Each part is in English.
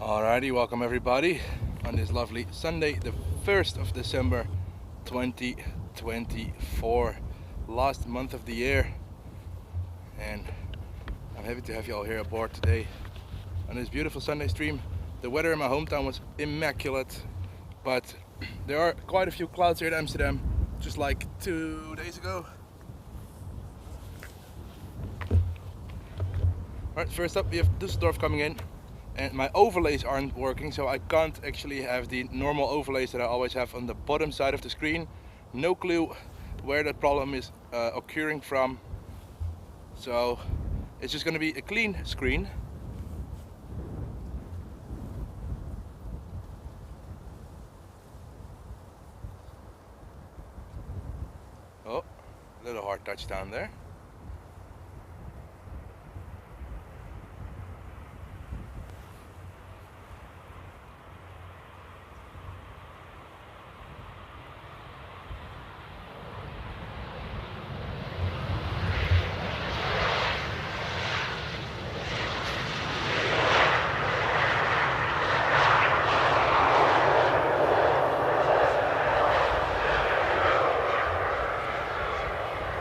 Alrighty, welcome everybody on this lovely Sunday, the 1st of December 2024, last month of the year, and I'm happy to have you all here aboard today on this beautiful Sunday stream. The weather in my hometown was immaculate, but there are quite a few clouds here in Amsterdam, just like 2 days ago. Alright, first up we have Düsseldorf coming in. And my overlays aren't working, so I can't actually have the normal overlays that I always have on the bottom side of the screen. No clue where that problem is occurring from. So it's just going to be a clean screen. Oh, a little hard touch down there.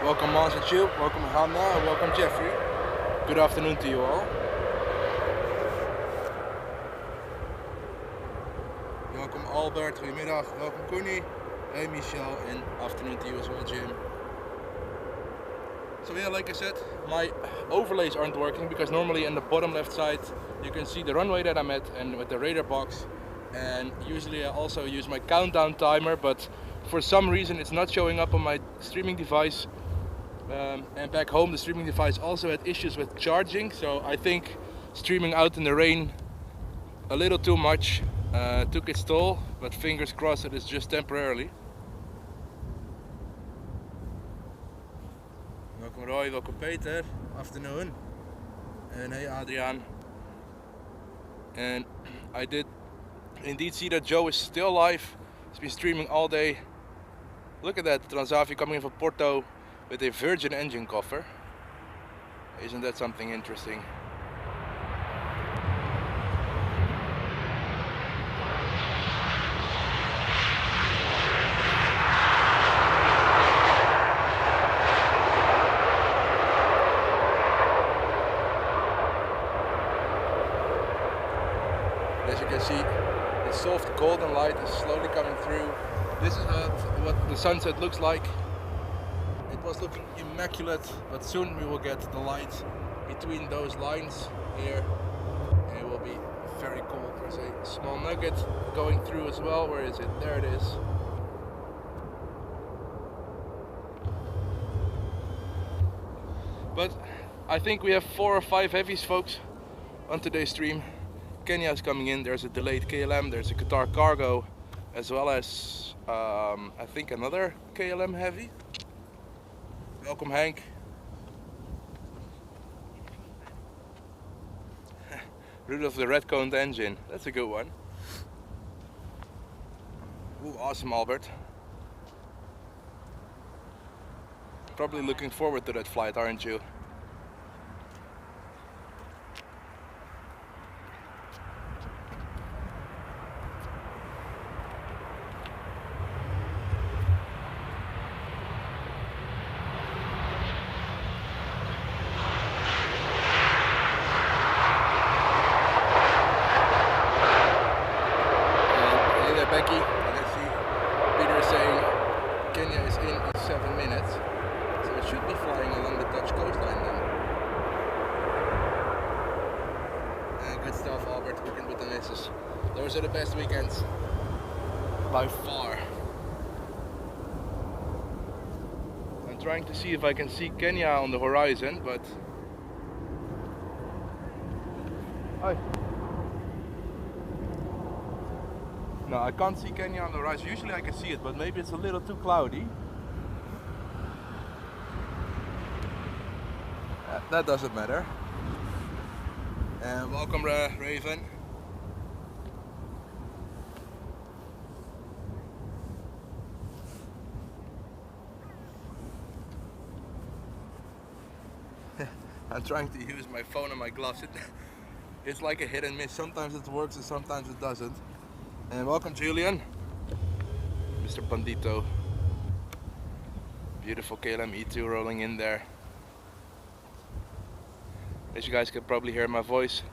Welcome Monster Tube, welcome Hanna, and welcome Jeffrey. Good afternoon to you all. Welcome Albert, goedemiddag. Welcome Connie. Hey Michelle, and afternoon to you as well, Jim. So yeah, like I said, my overlays aren't working because normally in the bottom left side you can see the runway that I'm at and with the radar box. And usually I also use my countdown timer, but for some reason it's not showing up on my streaming device. And back home the streaming device also had issues with charging, so I think streaming out in the rain a little too much took its toll, but fingers crossed it is just temporarily. Welcome Roy, welcome Peter, afternoon, and hey Adriaan. And I did indeed see that Joe is still live. He's been streaming all day. Look at that, Transavia coming in from Porto with a Virgin engine cover. Isn't that something interesting? As you can see, the soft golden light is slowly coming through. This is what the sunset looks like. It was looking immaculate, but soon we will get the light between those lines here. And it will be very cool. There's a small nugget going through as well. Where is it? There it is. But I think we have 4 or 5 heavies, folks, on today's stream. Kenya is coming in. There's a delayed KLM. There's a Qatar Cargo, as well as I think another KLM heavy. Welcome Hank. Rudolph the red-coned engine. That's a good one. Ooh, awesome Albert. Probably looking forward to that flight, aren't you? Those are the best weekends by far. I'm trying to see if I can see Kenya on the horizon, but no, I can't see Kenya on the horizon. Usually I can see it, but maybe it's a little too cloudy. That doesn't matter. And welcome Raven. I'm trying to use my phone and my gloves. It's like a hit and miss. Sometimes it works and sometimes it doesn't. And welcome, Julian. Mr. Bandito. Beautiful KLM E2 rolling in there. As you guys can probably hear my voice,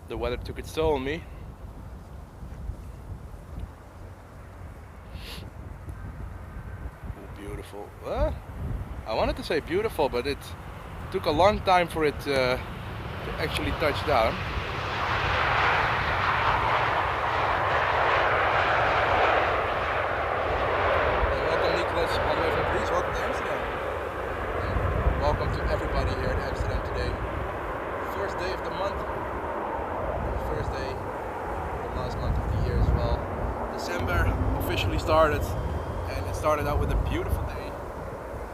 the weather took its toll on me. Oh, beautiful. I wanted to say beautiful, but it took a long time for it to actually touch down. All the way from Greece, welcome to Amsterdam. And welcome to everybody here in Amsterdam today. First day of the month. First day of the last month of the year as well. December officially started, and it started out with a beautiful day.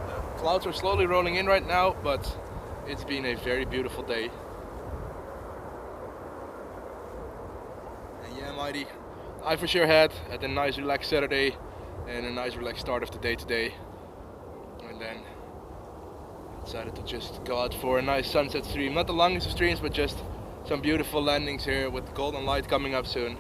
The clouds are slowly rolling in right now, but it's been a very beautiful day. And yeah, Mighty, I for sure had a nice relaxed Saturday and a nice relaxed start of the day today, and then decided to just go out for a nice sunset stream. Not the longest of streams, but just some beautiful landings here with golden light coming up soon.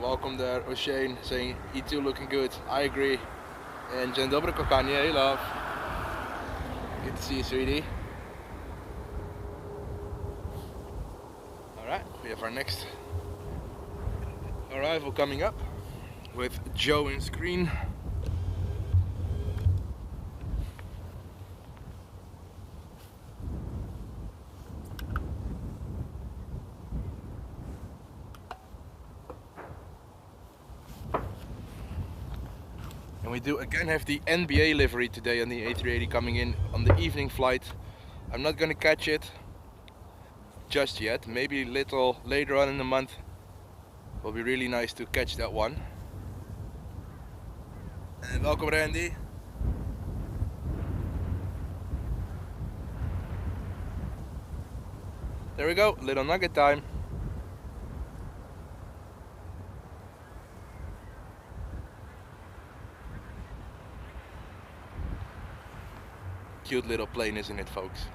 Welcome there, O'Shane, saying E2 looking good. I agree. And Dzień dobry kochanie, hey love. Good to see you, sweetie. Alright, we have our next arrival coming up with Joe in screen. And we do again have the NBA livery today on the A380 coming in on the evening flight. I'm not gonna catch it just yet, maybe a little later on in the month. Will be really nice to catch that one. And welcome, Randy. There we go, little nugget time. Cute little plane, isn't it, folks?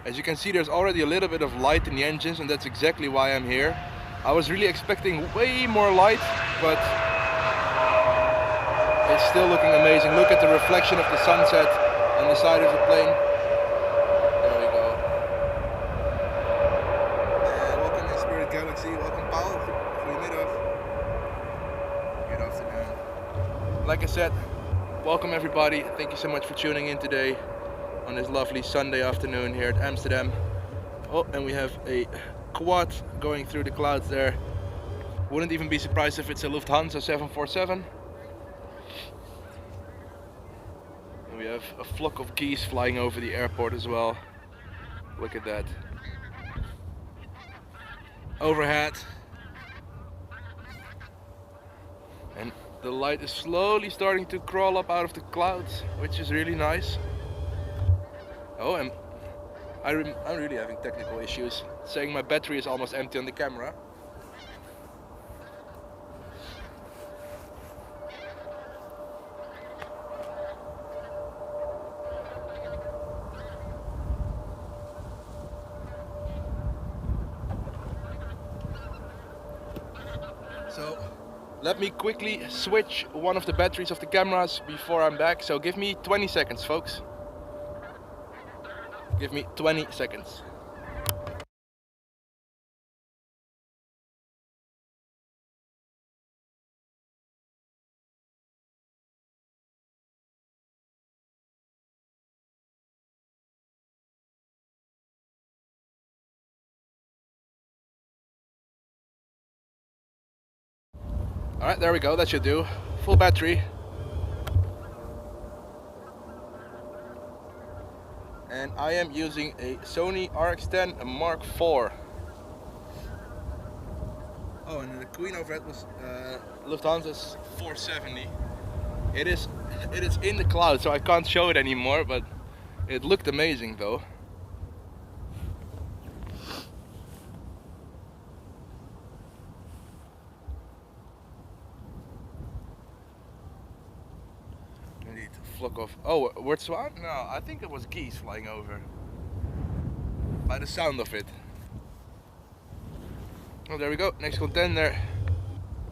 As you can see, there's already a little bit of light in the engines, and that's exactly why I'm here. I was really expecting way more light, but it's still looking amazing. Look at the reflection of the sunset on the side of the plane. There we go. And welcome to Spirit Galaxy. Welcome, Paul. Goedemiddag. Good afternoon. Like I said, welcome everybody. Thank you so much for tuning in today on this lovely Sunday afternoon here at Amsterdam. Oh, and we have a quad going through the clouds there. Wouldn't even be surprised if it's a Lufthansa 747. And we have a flock of geese flying over the airport as well. Look at that. Overhead. And the light is slowly starting to crawl up out of the clouds, which is really nice. Oh, and I'm really having technical issues. It's saying my battery is almost empty on the camera. So let me quickly switch one of the batteries of the cameras before I'm back. So give me 20 seconds, folks. Give me 20 seconds. Alright, there we go, that should do. Full battery. And I am using a Sony RX10 Mark IV. Oh, and the Queen overhead was Lufthansa's 470. It is in the cloud, so I can't show it anymore, but it looked amazing though. Sweet. Flock of... Oh, word swan? No, I think it was geese flying over. By the sound of it. Oh, there we go. Next contender.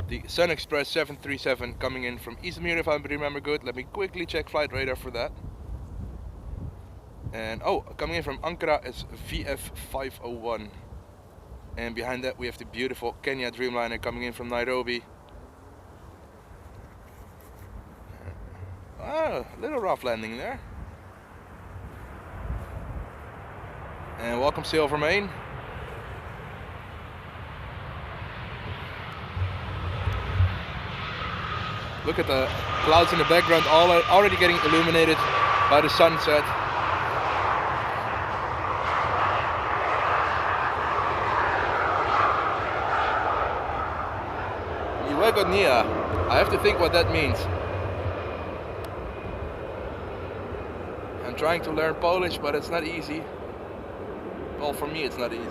The Sun Express 737 coming in from Izmir, if I remember good. Let me quickly check flight radar for that. And oh, coming in from Ankara is VF501. And behind that we have the beautiful Kenya Dreamliner coming in from Nairobi. Ah, little rough landing there. And welcome Silvermane. Look at the clouds in the background, already getting illuminated by the sunset. Nia. I have to think what that means. I'm trying to learn Polish, but it's not easy. Well, for me it's not easy.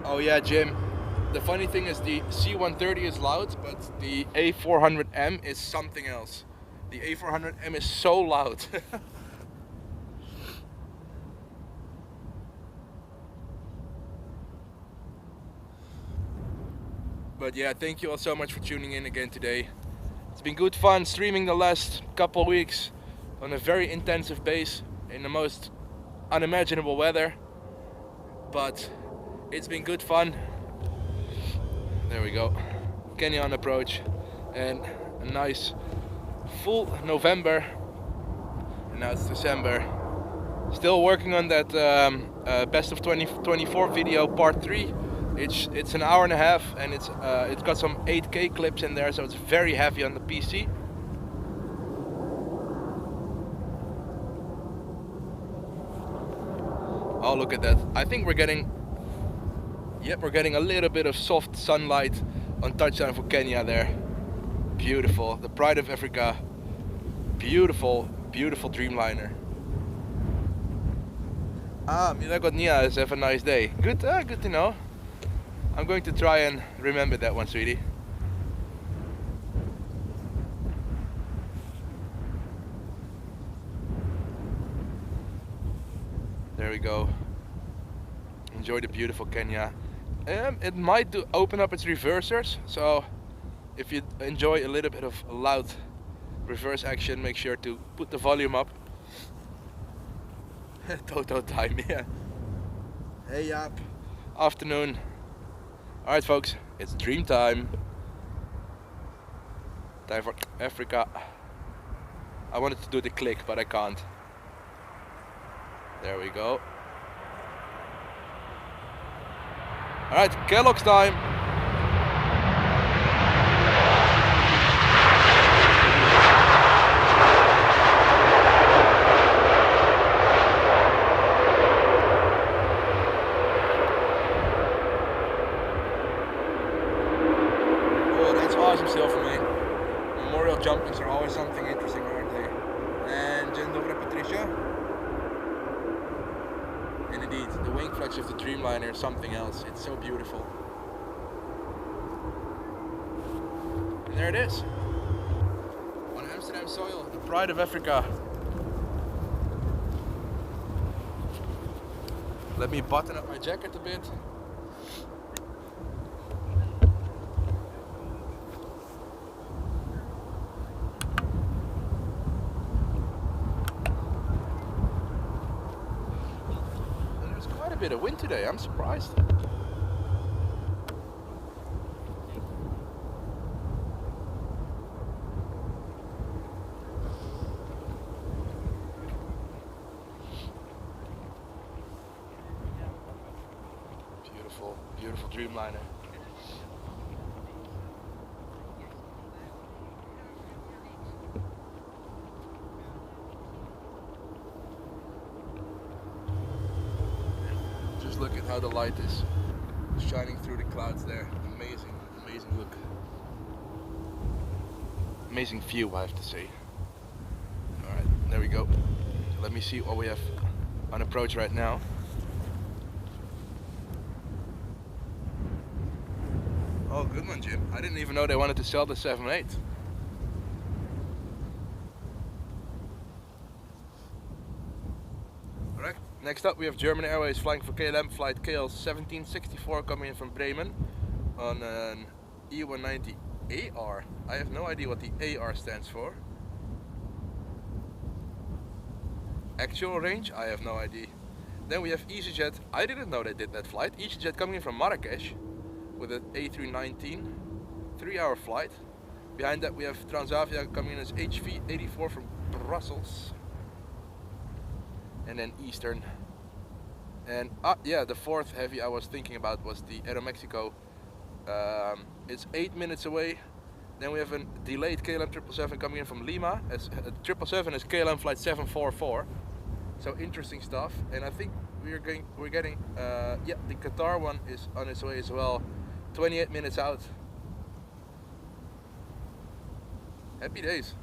Oh yeah, Jim. The funny thing is the C130 is loud, but the A400M is something else. The A400M is so loud. But yeah, thank you all so much for tuning in again today. It's been good fun streaming the last couple of weeks on a very intensive base in the most unimaginable weather. But it's been good fun. There we go. Kenya on approach and a nice full November. And now it's December. Still working on that best of 2024 video part 3. It's an hour and a half, and it's got some 8K clips in there, so it's very heavy on the PC. Oh, look at that! I think we're getting a little bit of soft sunlight on touchdown for Kenya there. Beautiful, the pride of Africa. Beautiful, beautiful Dreamliner. Ah, Nia, have a nice day. Good, good to know. I'm going to try and remember that one, sweetie. There we go. Enjoy the beautiful Kenya. It might open up its reversers, so if you enjoy a little bit of loud reverse action, make sure to put the volume up. Toto time, yeah. Hey, Jaap. Afternoon. Alright folks, it's dream time. Time for Africa. I wanted to do the click, but I can't. There we go. Alright, Kellogg's time. Jumpings are always something interesting, aren't they? And Dzień dobry, Patricia. And indeed, the wing flex of the Dreamliner is something else. It's so beautiful. And there it is. On Amsterdam soil, the pride of Africa. Let me button up my jacket a bit. A bit of wind today, I'm surprised. Beautiful, beautiful Dreamliner. Look at how the light is shining through the clouds there. Amazing, amazing look. Amazing view, I have to say. Alright, there we go. Let me see what we have on approach right now. Oh, good one, Jim. I didn't even know they wanted to sell the 7.8. Alright, next up we have German Airways flying for KLM flight KL 1764 coming in from Bremen on an E190 AR. I have no idea what the AR stands for. Actual range? I have no idea. Then we have EasyJet. I didn't know they did that flight. EasyJet coming in from Marrakesh with an A319, 3-hour flight. Behind that we have Transavia coming in as HV84 from Brussels. And then Eastern. And yeah, the fourth heavy I was thinking about was the Aeromexico. It's 8 minutes away. Then we have a delayed KLM 777 coming in from Lima. As 777 is KLM flight 744. So interesting stuff. And I think we're getting yeah, the Qatar one is on its way as well. 28 minutes out. Happy days.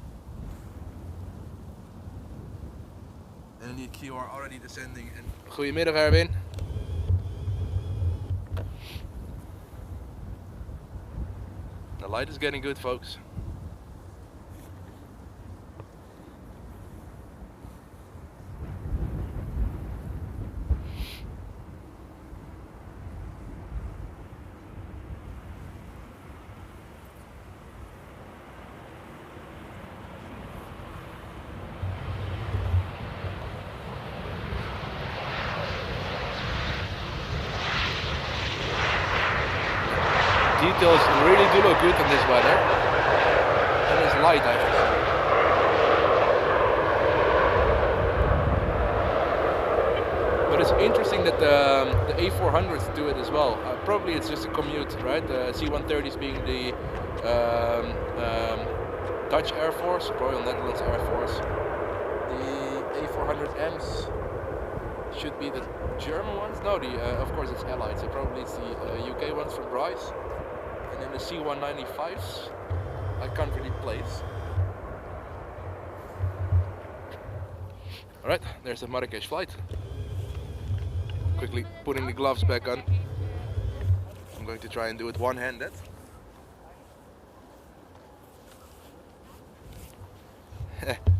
And the QR already descending. And goedemiddag Erwin. The light is getting good, folks. Details really do look good in this weather, and it's light actually. But it's interesting that the A400s do it as well. Probably it's just a commute, right? The C-130s being the Dutch Air Force, Royal Netherlands Air Force. The A400Ms should be the German ones. No, of course it's Allied, so probably it's the UK ones from Bryce. And then the C-195s, I can't really place. Alright, there's the Marrakesh flight. Quickly putting the gloves back on. I'm going to try and do it one-handed.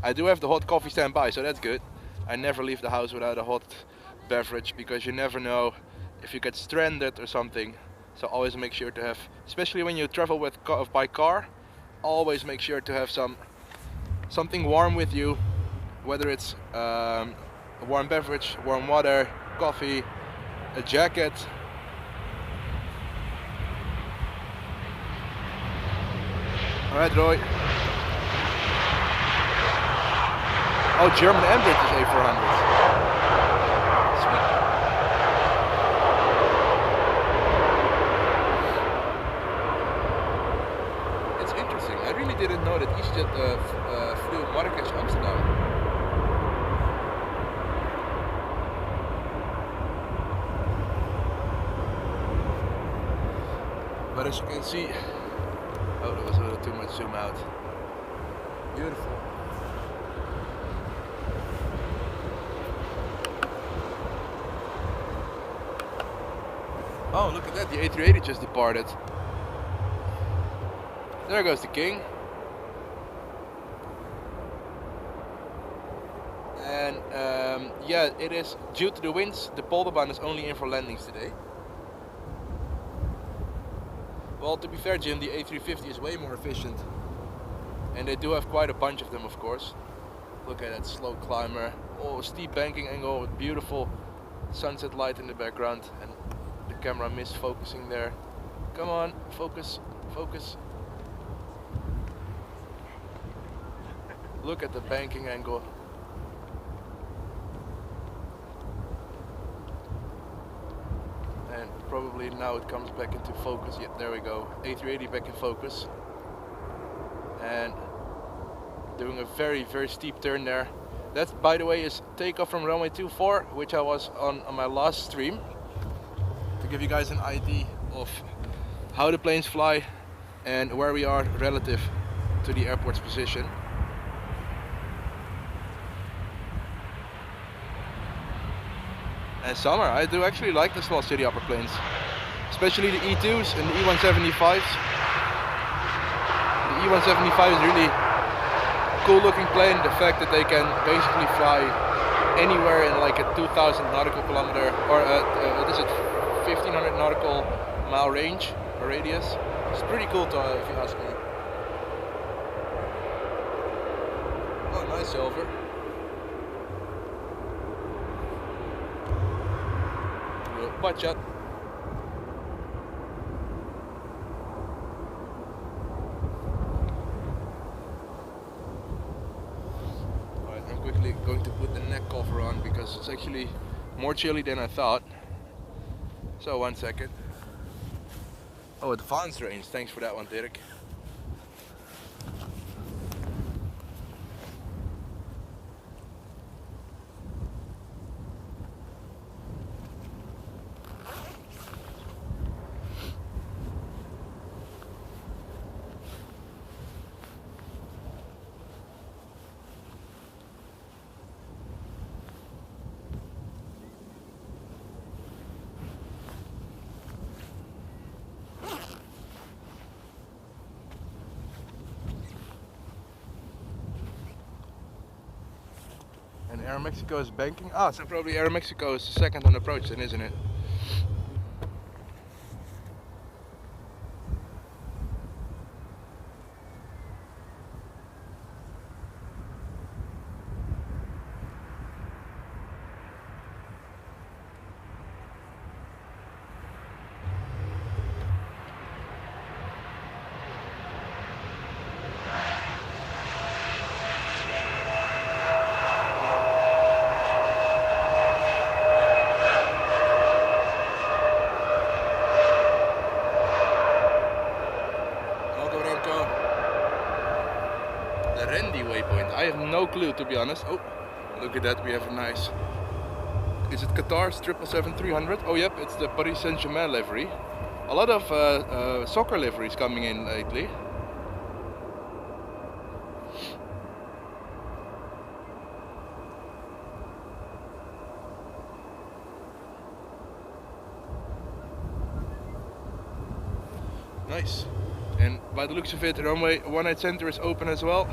I do have the hot coffee standby, so that's good. I never leave the house without a hot beverage because you never know if you get stranded or something. So always make sure to have, especially when you travel with by car, always make sure to have something warm with you, whether it's a warm beverage, warm water, coffee, a jacket. Alright, Roy. Oh, German and British A400s. Didn't know that EasyJet flew Marrakesh Amsterdam. But as you can see, oh, there was a little too much zoom out. Beautiful. Oh, look at that, the A380 just departed. There goes the king. And yeah, it is due to the winds, the Polderbahn is only in for landings today. Well, to be fair, Jim, the A350 is way more efficient. And they do have quite a bunch of them, of course. Look at that slow climber. Oh, steep banking angle with beautiful sunset light in the background. And the camera misfocusing there. Come on, focus, focus. Look at the banking angle. And probably now it comes back into focus. Yeah, there we go. A380 back in focus. And doing a very, very steep turn there. That, by the way, is takeoff from runway 24, which I was on my last stream. To give you guys an idea of how the planes fly and where we are relative to the airport's position. And summer, I do actually like the small city upper planes. especially the E2s and the E175s. The E175 is really cool looking plane. The fact that they can basically fly anywhere in like a 2000 nautical kilometer or what is it, 1500 nautical mile range or radius. It's pretty cool to, if you ask me. Oh, nice silver. Butt shot. Alright, I'm quickly going to put the neck cover on because it's actually more chilly than I thought. So 1 second. Oh, advanced range. Thanks for that one, Dirk. And Aeromexico is banking. Ah, so probably Aeromexico is second on approach then, isn't it? I have no clue, to be honest. Oh, look at that, we have a nice... Is it Qatar's 777-300? Oh yep, it's the Paris Saint-Germain livery. A lot of soccer liveries coming in lately. Nice. And by the looks of it, the runway 18 center is open as well.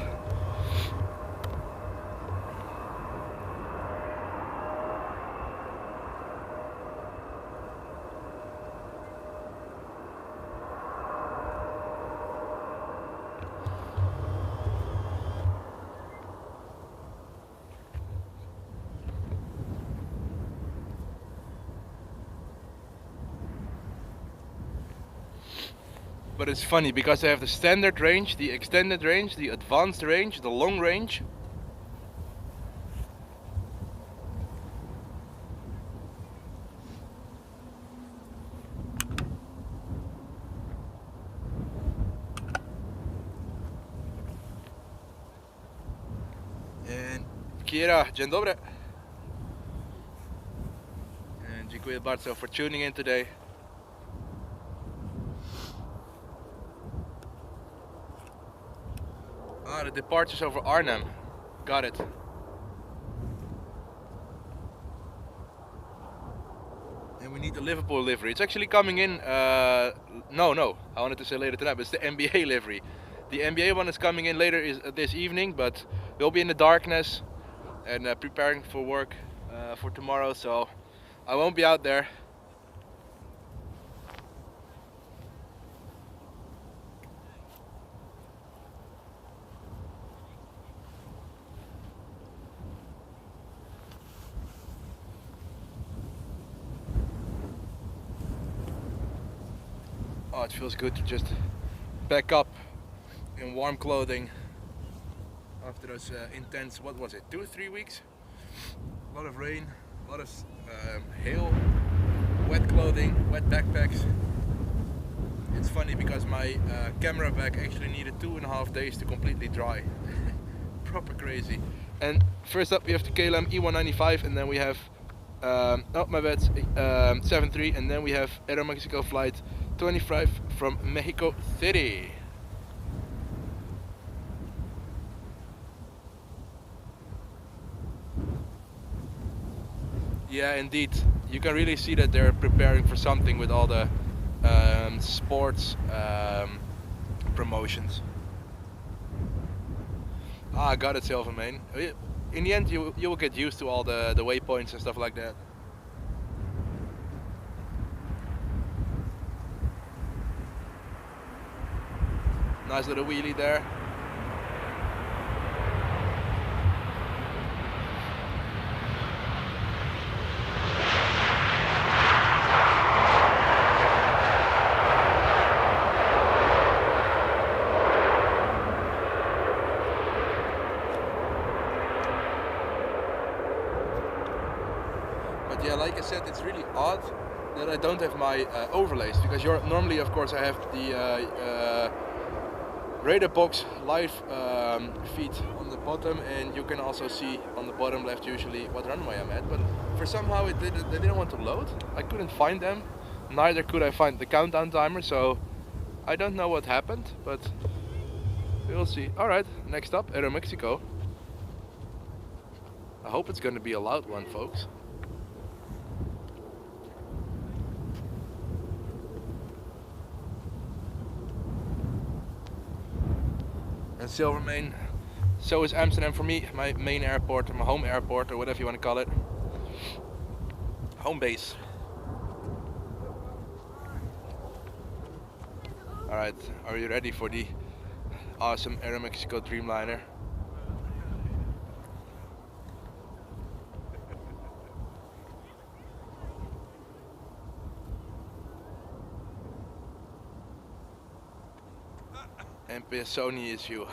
But it's funny because they have the standard range, the extended range, the advanced range, the long range. And Kira, dzień dobry. And dziękuję bardzo for tuning in today. Ah, the departure's over Arnhem. Got it. And we need the Liverpool livery. It's actually coming in, no, I wanted to say later tonight, but it's the NBA livery. The NBA one is coming in later this evening, but we'll be in the darkness and preparing for work for tomorrow, so I won't be out there. Oh, it feels good to just back up in warm clothing after those intense, what was it, 2 or 3 weeks? A lot of rain, a lot of hail, wet clothing, wet backpacks. It's funny because my camera bag actually needed 2.5 days to completely dry. Proper crazy. And first up we have the KLM E195, and then we have, oh my bad, 73, and then we have Aeromexico flight 25 from Mexico City. Yeah, indeed. You can really see that they're preparing for something with all the sports promotions. Ah, got it, Silvermane. In the end, you will get used to all the waypoints and stuff like that. Nice little wheelie there. But yeah, like I said, it's really odd that I don't have my overlays, because normally, of course, I have the radar box live feed on the bottom, and you can also see on the bottom left usually what runway I'm at. But for somehow they didn't want to load. I couldn't find them. Neither could I find the countdown timer. So I don't know what happened, but we'll see. All right, next up, Aeromexico. I hope it's going to be a loud one, folks. And Silvermane, so is Amsterdam for me, my main airport, my home airport, or whatever you want to call it. Home base. Alright, are you ready for the awesome Aeromexico Dreamliner? Sony issue.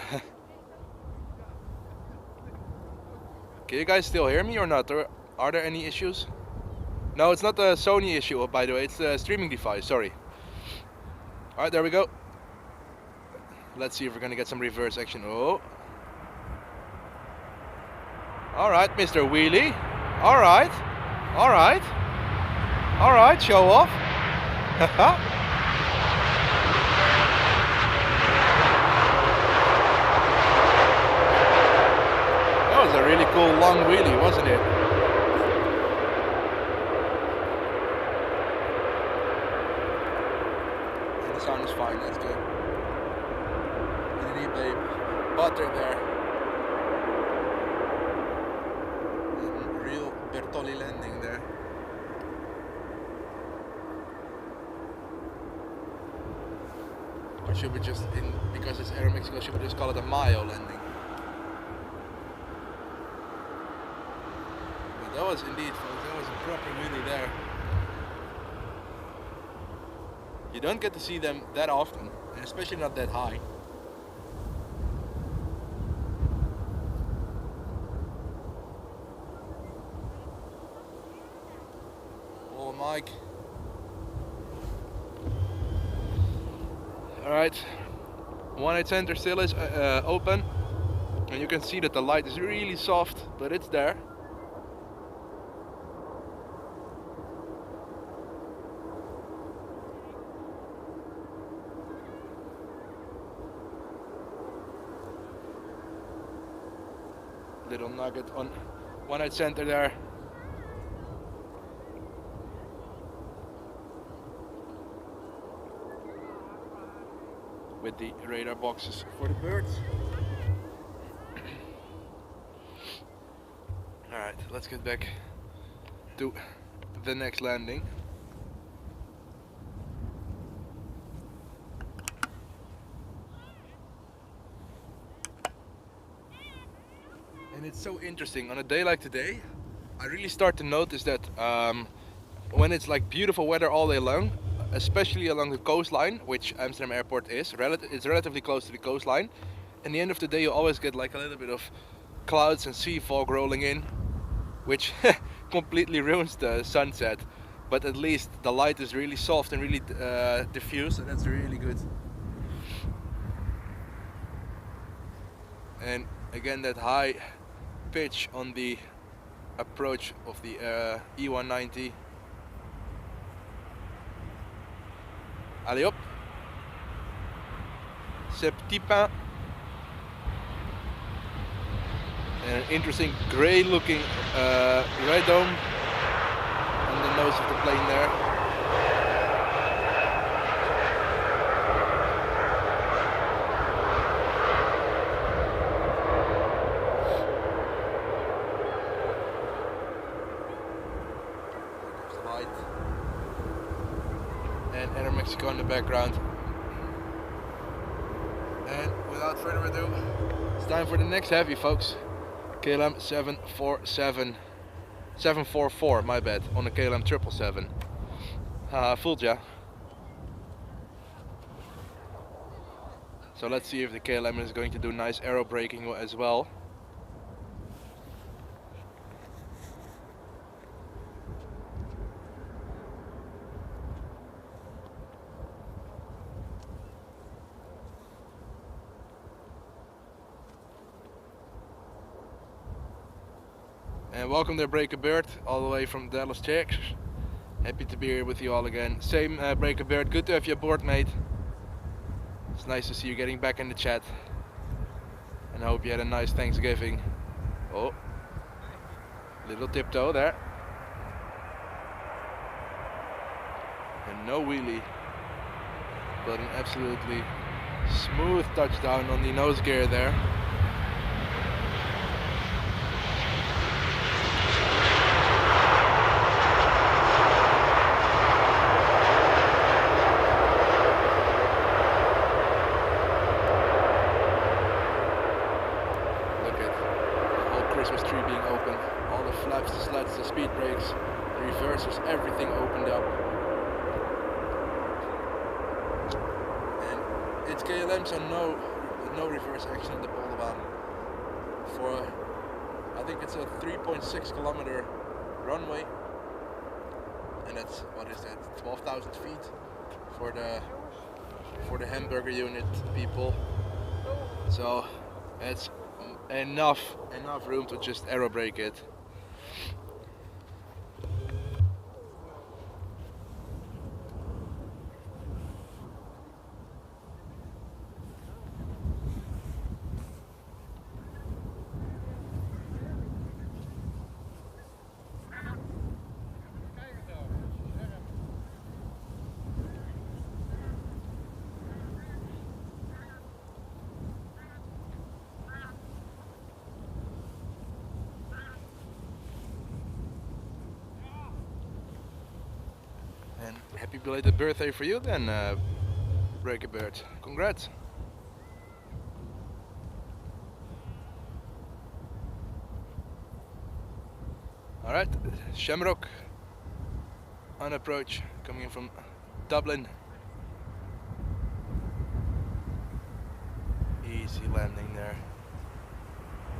Can you guys still hear me or not? Or are there any issues? No, it's not a Sony issue, by the way. It's the streaming device. Sorry. All right, there we go. Let's see if we're gonna get some reverse action. Oh. All right, Mr. Wheelie. All right. All right. All right. Show off. That was a really cool long wheelie, wasn't it? And the sound is fine, that's good. Underneath the butter there. A real Bertolli landing there. Or should we just, because it's Aeromexico, should we just call it a Mayo landing? That was indeed, folks, that was a proper wheelie there. You don't get to see them that often, and especially not that high. Oh, Mike. Alright, 18 center still is open, and you can see that the light is really soft, but it's there. Little nugget on 18 center there. With the radar boxes for the birds. Alright, let's get back to the next landing. And it's so interesting, on a day like today, I really start to notice that when it's like beautiful weather all day long, especially along the coastline, which Amsterdam Airport is, it's relatively close to the coastline. In the end of the day, you always get like a little bit of clouds and sea fog rolling in, which completely ruins the sunset. But at least the light is really soft and really diffuse, and that's really good. And again, that high pitch on the approach of the E190. Allez hop, c'est petit pain. And an interesting grey looking red dome on the nose of the plane there. and Aeromexico in the background. And without further ado, it's time for the next heavy, folks. KLM 744, my bad, on the KLM 777. Fooled ya. So let's see if the KLM is going to do nice aero braking as well. And welcome there, Breaker Bird, all the way from Dallas, Texas. Happy to be here with you all again. Same, Breaker Bird, good to have you aboard, mate. It's nice to see you getting back in the chat. And I hope you had a nice Thanksgiving. Oh, little tiptoe there. And no wheelie, but an absolutely smooth touchdown on the nose gear there. Everything opened up, and it's KLM, so no reverse action in the Polderbaan. For I think it's a 3.6 kilometer runway, and that's, what is that, 12,000 feet for the hamburger unit people. So it's enough room to just aero brake it. And happy belated birthday for you then, Breaker Bird. Congrats. Alright, Shamrock on approach, coming in from Dublin. Easy landing there.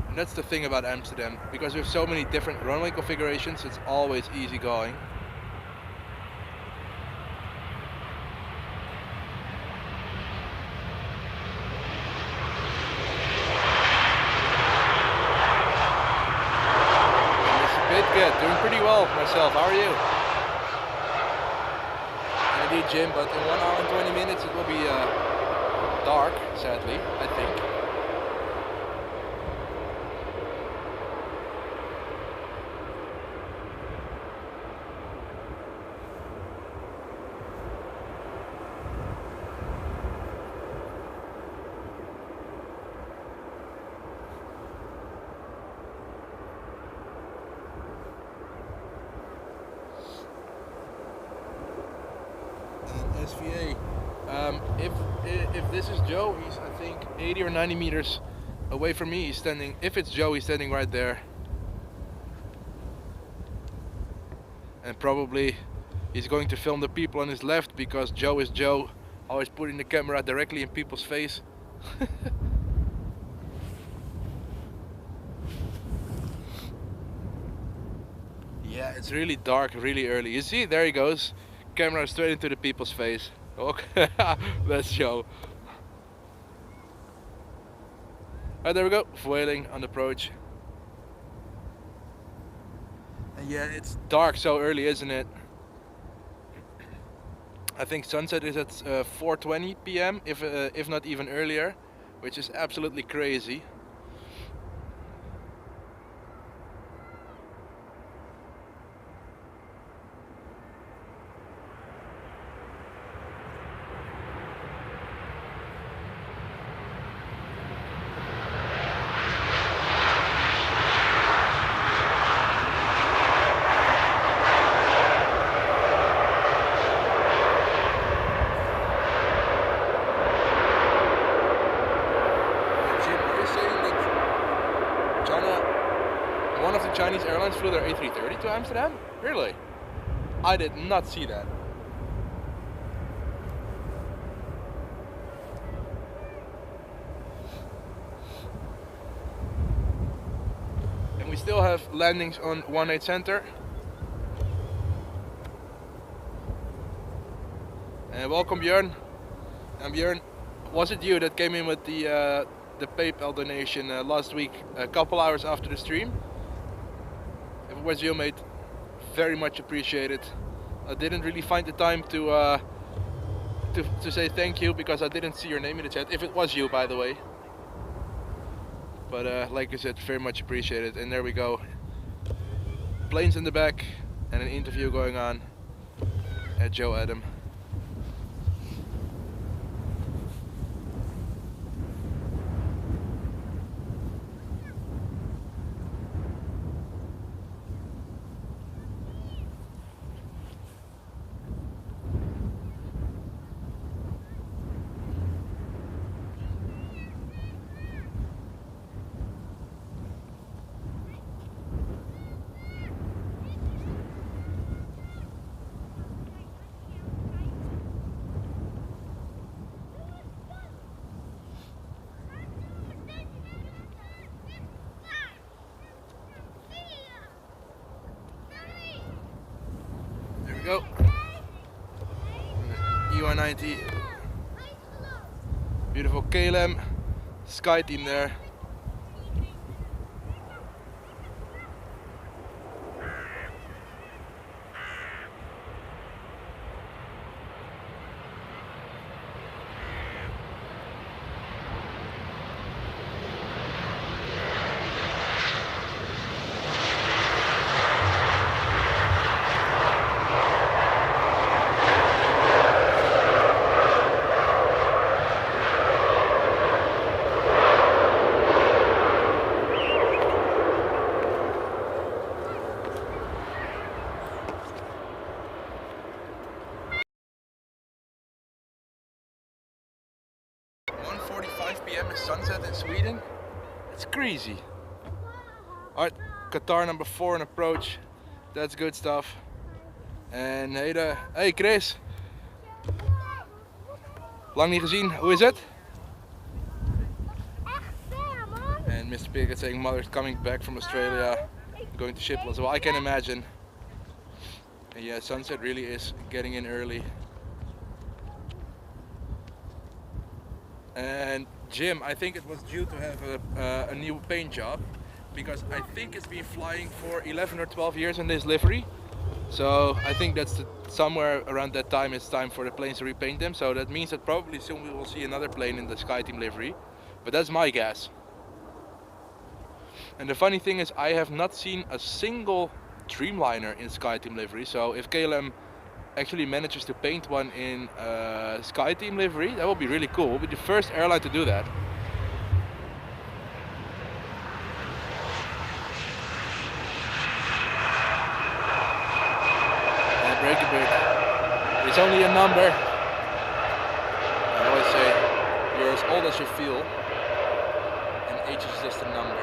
And that's the thing about Amsterdam, because we have so many different runway configurations, it's always easy going. Doing pretty well myself. How are you? Indeed, Jim, but in 1 hour and 20 minutes it will be dark, sadly, I think. SVA. If this is Joe, he's I think 80 or 90 meters away from me. He's standing. If it's Joe, he's standing right there, and probably he's going to film the people on his left because Joe is Joe, always putting the camera directly in people's face. Yeah, it's really dark, really early. You see, there he goes. Camera straight into the people's face. Okay, that's Joe. Alright, there we go. Foiling on approach. And yeah, it's dark so early, isn't it? I think sunset is at 4:20 p.m. if not even earlier, which is absolutely crazy. Chinese Airlines flew their A330 to Amsterdam? Really? I did not see that. And we still have landings on 18 Center. And welcome Björn. And Björn, was it you that came in with the PayPal donation last week, a couple hours after the stream? If it was you, mate, very much appreciated. I didn't really find the time to say thank you because I didn't see your name in the chat. If it was you, by the way. But like I said, very much appreciated. And there we go. Planes in the back and an interview going on at Joe Adam. Go. UI90. Beautiful KLM. Sky team there. PM is sunset in Sweden. It's crazy. Alright, Qatar number 4 in approach. That's good stuff. En hey Chris. Lang niet gezien, hoe is het? And Mr. Pickett saying mother's coming back from Australia, going to Schiphol as well. I can imagine. And yeah, sunset really is getting in early. And Jim, I think it was due to have a new paint job, because I think it's been flying for 11 or 12 years in this livery. So I think that's somewhere around that time it's time for the planes to repaint them. So that means that probably soon we will see another plane in the SkyTeam livery. But that's my guess. And the funny thing is, I have not seen a single Dreamliner in SkyTeam livery. So if KLM actually manages to paint one in SkyTeam livery, that would be really cool. We'll be the first airline to do that. And break a bit. It's only a number. I always say, you're as old as you feel, and age is just a number.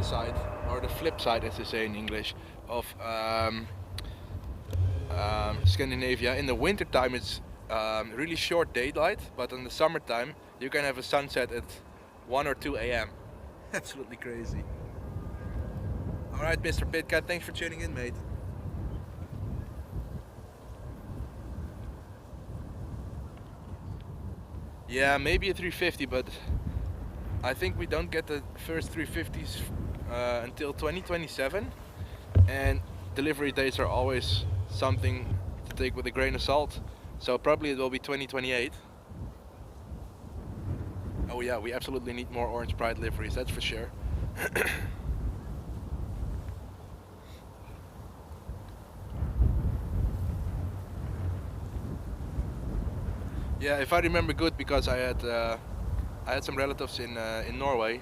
Side, or the flip side as they say in English, of Scandinavia, in the winter time it's really short daylight, but in the summertime you can have a sunset at 1 or 2 a.m. Absolutely crazy. Alright, Mr. Pitcat, thanks for tuning in, mate. Yeah, maybe a 350, but I think we don't get the first 350s until 2027, and delivery dates are always something to take with a grain of salt, so probably it will be 2028. Oh yeah, we absolutely need more Orange Pride liveries, that's for sure. Yeah, if I remember good, because I had some relatives in Norway.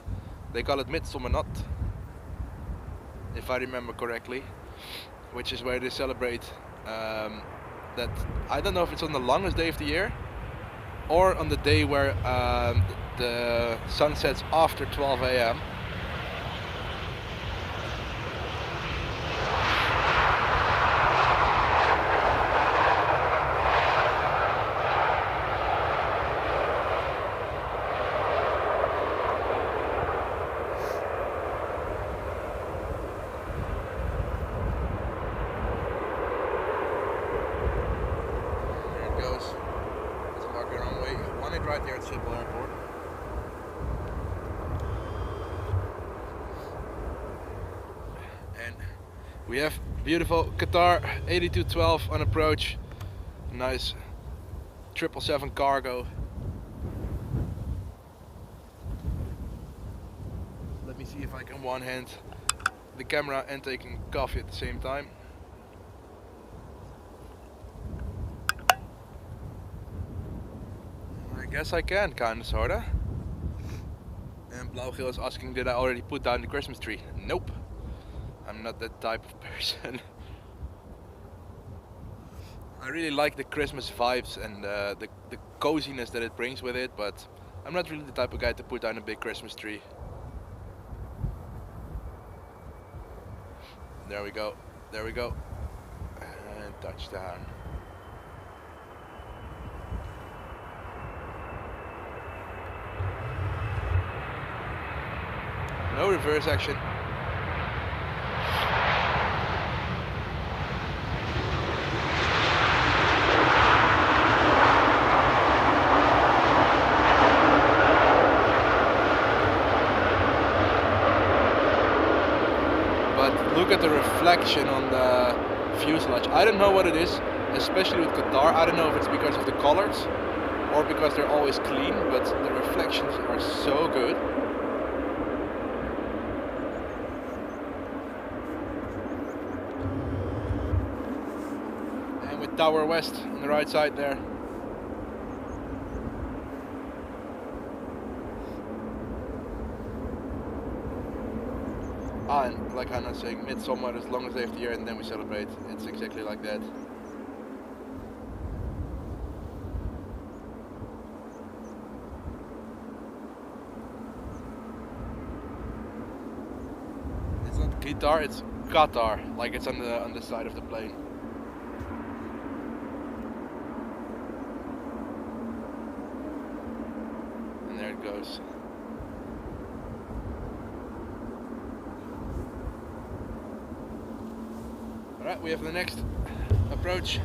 They call it Midsommernatt, if I remember correctly, which is where they celebrate that I don't know if it's on the longest day of the year or on the day where the sun sets after 12 a.m. Right there at Schiphol Airport. And we have beautiful Qatar 8212 on approach. Nice 777 cargo. Let me see if I can one hand the camera and taking coffee at the same time. I guess I can, kinda, sorta. And Blauw-Geel is asking, did I already put down the Christmas tree? Nope. I'm not that type of person. I really like the Christmas vibes and the coziness that it brings with it, but I'm not really the type of guy to put down a big Christmas tree. There we go. There we go. And touchdown. No reverse action. But look at the reflection on the fuselage. I don't know what it is, especially with Qatar. I don't know if it's because of the colors or because they're always clean, but the reflections are so good. Tower West on the right side there. And like Hannah's saying, midsummer is the longest day of the year and then we celebrate. It's exactly like that. It's not guitar, it's Qatar, like it's on the side of the plane. There it goes. Alright, we have the next approach.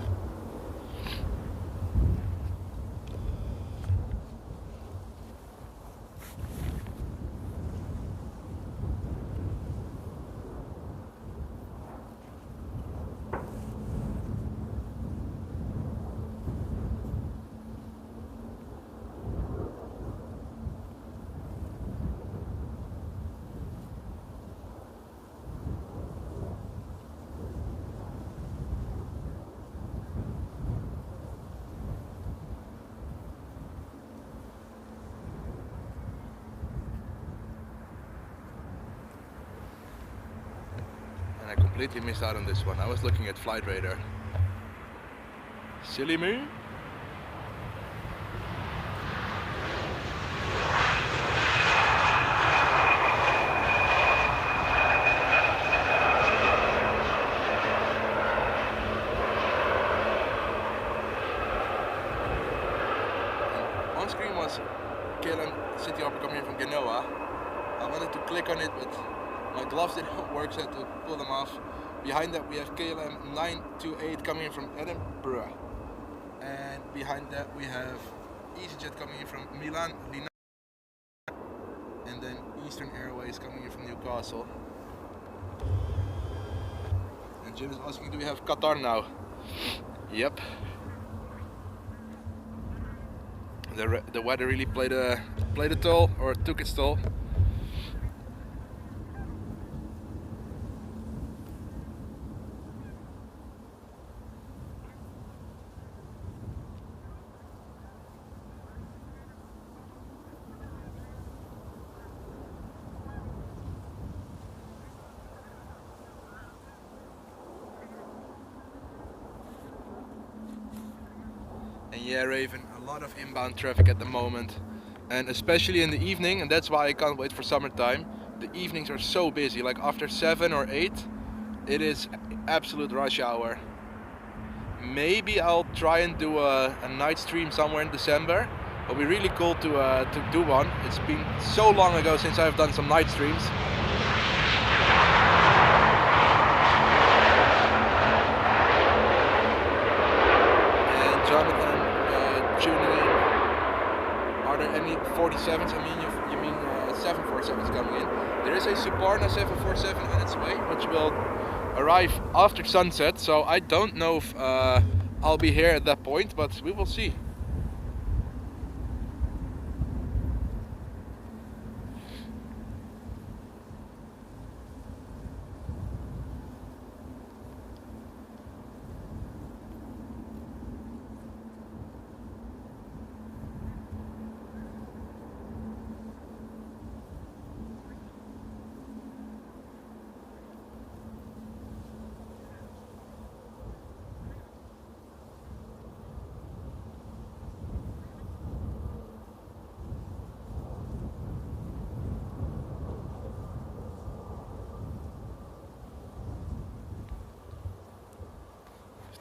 I completely missed out on this one. I was looking at Flight Radar. Silly me. And on screen was KLM City Hopper coming in from Genoa. I wanted to click on it, but my gloves didn't work, so I had to pull them off. Behind that we have KLM 928 coming in from Edinburgh. And behind that we have EasyJet coming in from Milan, and then Eastern Airways coming in from Newcastle. And Jim is asking, do we have Qatar now? Yep. The weather really played a toll, or took its toll. Yeah, Raven, a lot of inbound traffic at the moment, and especially in the evening, and that's why I can't wait for summertime. The evenings are so busy, like after 7 or 8, it is absolute rush hour. Maybe I'll try and do a night stream somewhere in December. It'll be really cool to do one. It's been so long ago since I've done some night streams. And Jonathan tuning in. Are there any 47s? I mean, you mean 747s coming in? There is a Suparna 747 on its way, which will arrive after sunset, so I don't know if I'll be here at that point, but we will see.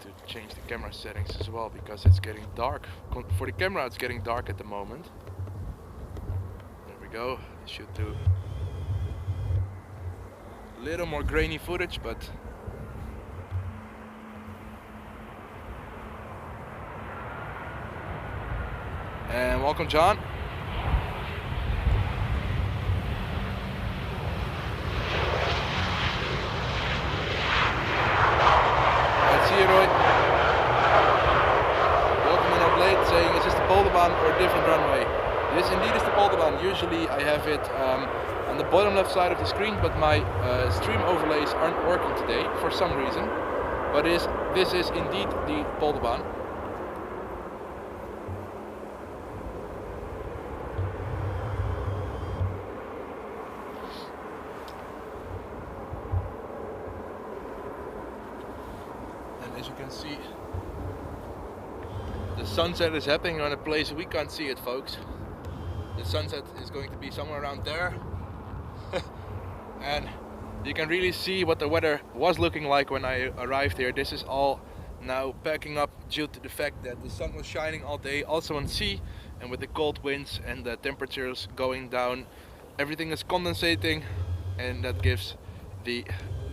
To change the camera settings as well, because it's getting dark. For the camera it's getting dark at the moment. There we go. It should do a little more grainy footage, but and welcome John. Roy. Welcome in up late, saying is this the Polderbaan or a different runway? This indeed is the Polderbaan. Usually I have it on the bottom left side of the screen, but my stream overlays aren't working today for some reason. But this is indeed the Polderbaan. As you can see, the sunset is happening on a place we can't see it, folks. The sunset is going to be somewhere around there. And you can really see what the weather was looking like when I arrived here. This is all now packing up due to the fact that the sun was shining all day, also on sea, and with the cold winds and the temperatures going down, everything is condensating, and that gives the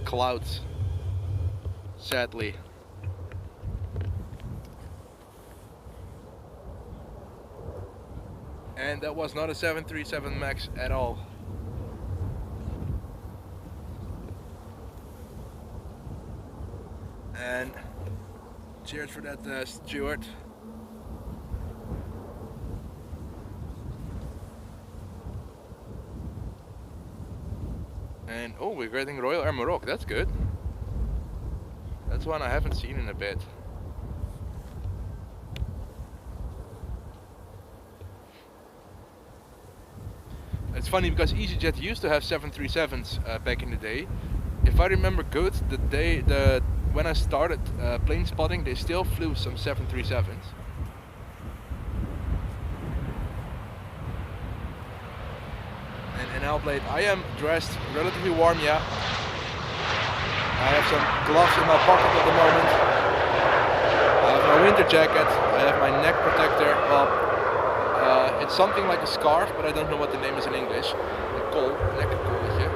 clouds, sadly. And that was not a 737 MAX at all. And cheers for that, Stuart. And oh, we're getting Royal Air Morocco, that's good. That's one I haven't seen in a bit. It's funny because EasyJet used to have 737s back in the day. If I remember good, when I started plane spotting, they still flew some 737s. And in Alblade, I am dressed relatively warm, yeah. I have some gloves in my pocket at the moment. I have my winter jacket, I have my neck protector. Well, it's something like a scarf, but I don't know what the name is in English. Een kool, een nekkenkooletje.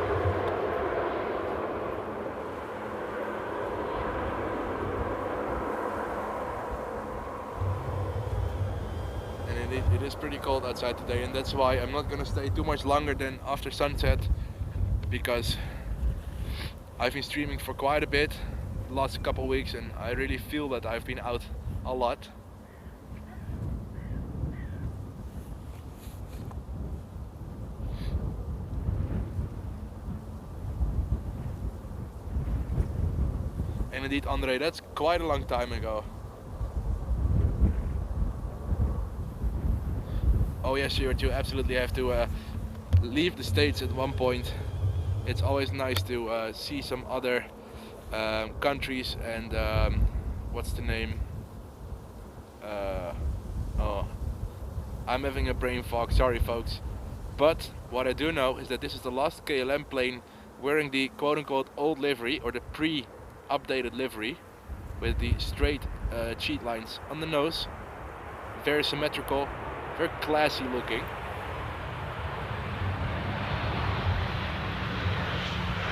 And it is pretty cold outside today, and that's why I'm not gonna stay too much longer than after sunset, because I've been streaming for quite a bit the last couple of weeks, and I really feel that I've been out a lot. And indeed, Andre, that's quite a long time ago. Oh yes, Stuart, you absolutely have to leave the States at one point. It's always nice to see some other countries and what's the name? Oh, I'm having a brain fog, sorry folks. But what I do know is that this is the last KLM plane wearing the quote-unquote old livery, or the pre-updated livery, with the straight cheat lines on the nose. Very symmetrical, very classy looking.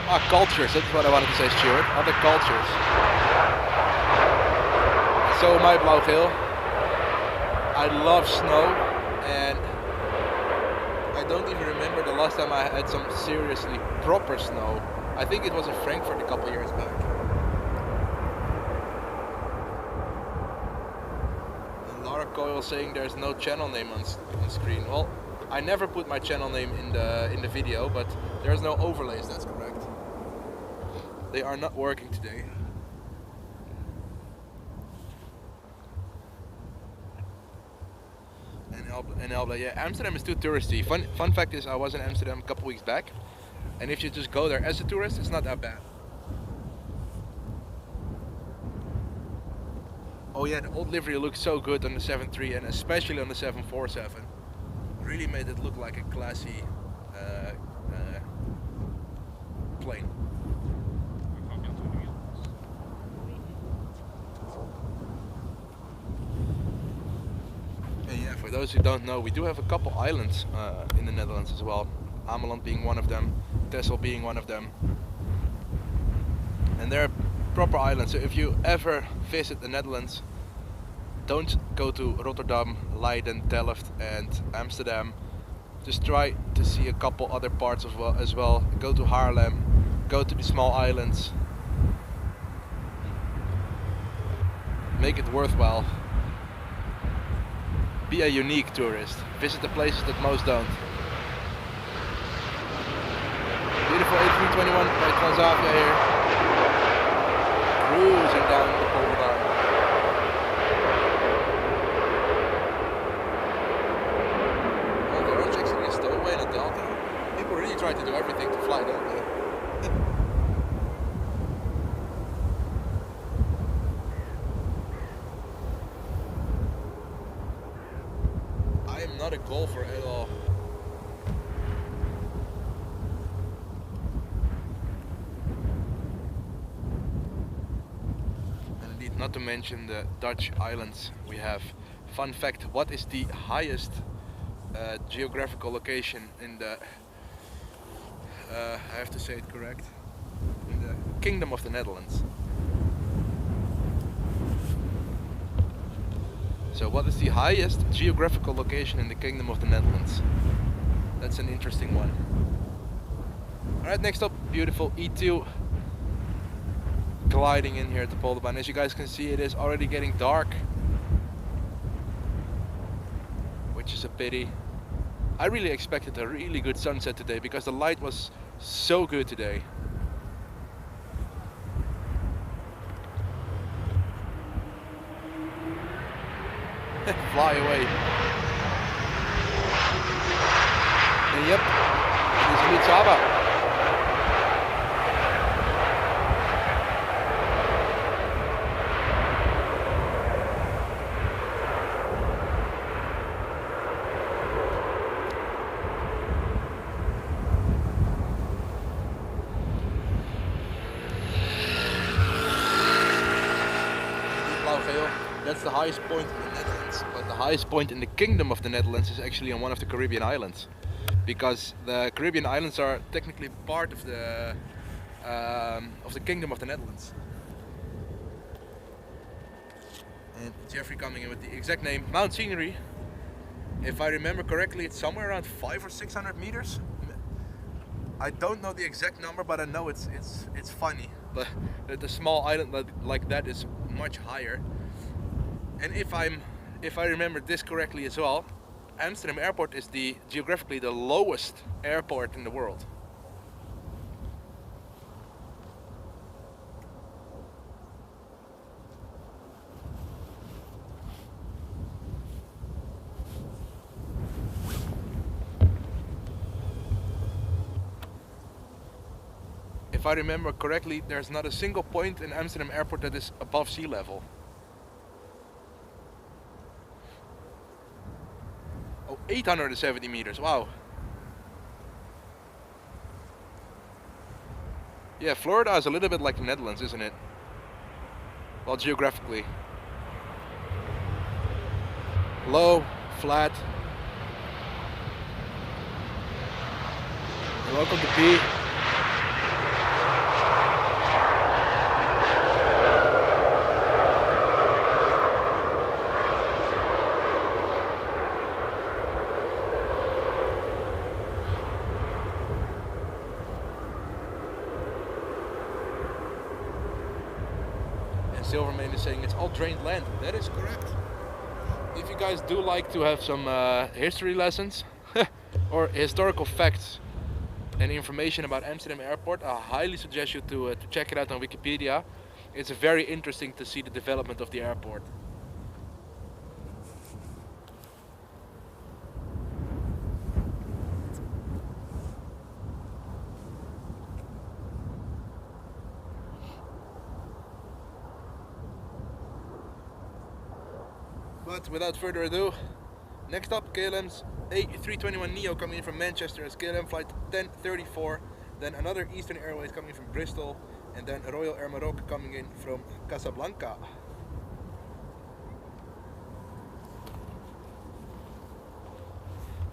Ah, cultures, that's what I wanted to say, Stuart. Other cultures. So my blauw-geel. I love snow, and I don't even remember the last time I had some seriously proper snow. I think it was in Frankfurt a couple years back. And Laura Coyle saying there's no channel name on screen. Well, I never put my channel name in the video, but there's no overlays, that's correct. They are not working today. And Elba, yeah, Amsterdam is too touristy. Fun fact is, I was in Amsterdam a couple weeks back, and if you just go there as a tourist, it's not that bad. Oh yeah, the old livery looks so good on the 73 and especially on the 747. Really made it look like a classy plane. And yeah, for those who don't know, we do have a couple islands in the Netherlands as well. Ameland being one of them, Texel being one of them. And they're proper islands, so if you ever visit the Netherlands, don't go to Rotterdam, Leiden, Delft and Amsterdam. Just try to see a couple other parts as well. Go to Haarlem, go to the small islands. Make it worthwhile. Be a unique tourist. Visit the places that most don't. Beautiful A321 by Transavia here. Cruising down the boulevard. Oh, the orange actually is stowaway in a Delta. People really try to do everything to fly, don't they? I am not a golfer at all. And indeed, not to mention the Dutch islands we have. Fun fact, what is the highest geographical location in the, I have to say it correct, in the Kingdom of the Netherlands? So what is the highest geographical location in the Kingdom of the Netherlands? That's an interesting one. Alright, next up, beautiful E2 gliding in here at the Polderbaan. As you guys can see, it is already getting dark, which is a pity. I really expected a really good sunset today because the light was so good today. Fly away. And yep, it is Mitsaba. That's the highest point in the Netherlands, but the highest point in the Kingdom of the Netherlands is actually on one of the Caribbean islands, because the Caribbean islands are technically part of the Kingdom of the Netherlands. And Jeffrey coming in with the exact name, Mount Scenery. If I remember correctly, it's somewhere around 500 or 600 meters. I don't know the exact number, but I know it's funny. But the small island like that is much higher. And if I remember this correctly as well, Amsterdam Airport is geographically the lowest airport in the world. If I remember correctly, there's not a single point in Amsterdam Airport that is above sea level. 870 meters, wow. Yeah, Florida is a little bit like the Netherlands, isn't it? Well, geographically. Low, flat. You're welcome to be. Silverman is saying it's all drained land. That is correct. If you guys do like to have some history lessons or historical facts and information about Amsterdam Airport, I highly suggest you to check it out on Wikipedia. It's very interesting to see the development of the airport. But without further ado, next up KLM's A321 Neo coming in from Manchester as KLM flight 1034, then another Eastern Airways coming in from Bristol, and then Royal Air Morocco coming in from Casablanca.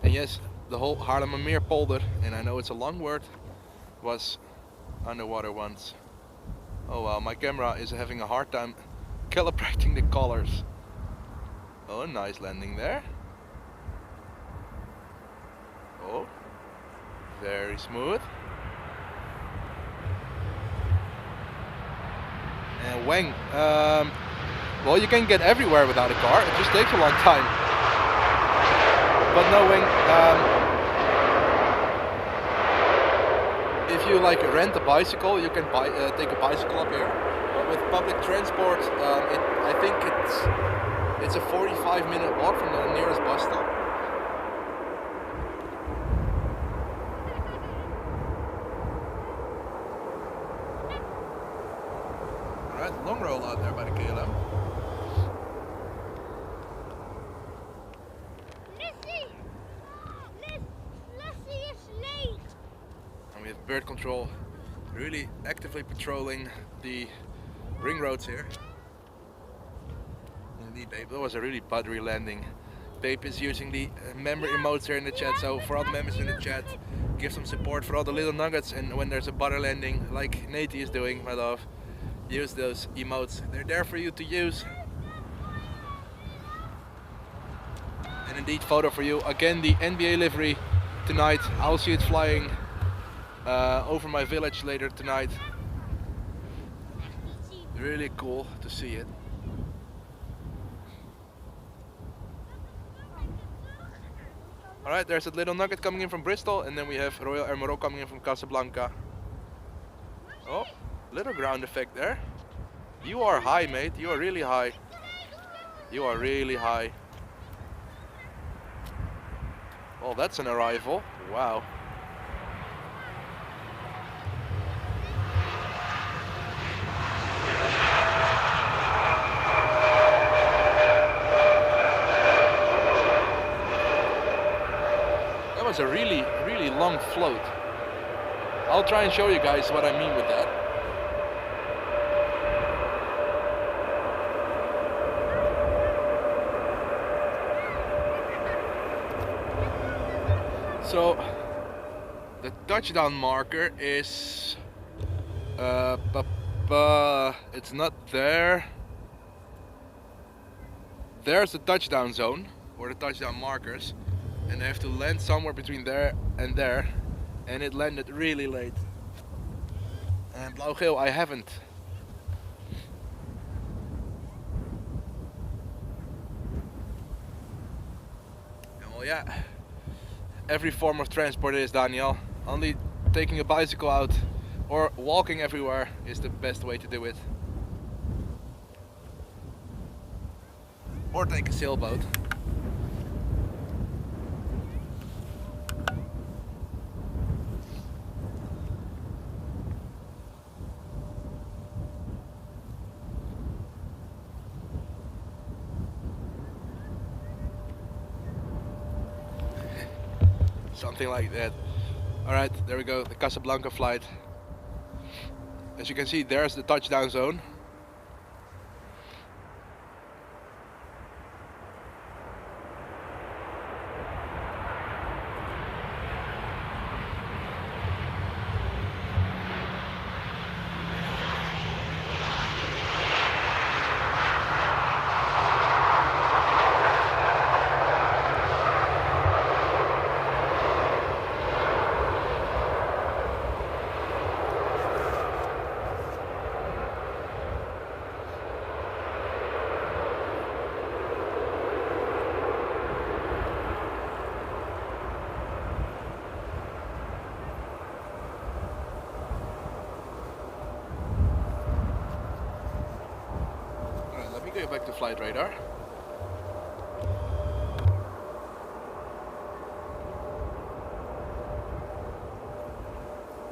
And yes, the whole Haarlemmermeer polder, and I know it's a long word, was underwater once. Oh wow, my camera is having a hard time calibrating the colors. Oh, nice landing there. Oh, very smooth. And Wang, well, you can get everywhere without a car. It just takes a long time. But no, Wang, if you like rent a bicycle, you can take a bicycle up here. But with public transport, I think it's a 45-minute walk from the nearest bus stop. Alright, long roll out there by the KLM. And we have bird control really actively patrolling the ring roads here. Indeed, Babe, that was a really buttery landing. Babe is using the member emotes here in the chat, so for all the members in the chat, give some support for all the little nuggets, and when there's a butter landing, like Nate is doing, my love, use those emotes. They're there for you to use. And indeed, photo for you. Again, the NBA livery tonight. I'll see it flying over my village later tonight. Really cool to see it. Alright, there's a little nugget coming in from Bristol, and then we have Royal Air Morocco coming in from Casablanca. Oh, little ground effect there. You are high, mate. You are really high. You are really high. Oh, that's an arrival. Wow. That was a really, really long float. I'll try and show you guys what I mean with that. So the touchdown marker is it's not there. There's the touchdown zone, or the touchdown markers, and they have to land somewhere between there, and it landed really late. And blauw-geel, I haven't. Well, yeah. Every form of transport is, Daniel. Only taking a bicycle out or walking everywhere is the best way to do it. Or take a sailboat. something like that. Alright, there we go, the Casablanca flight. As you can see, there's the touchdown zone. Go back to flight radar.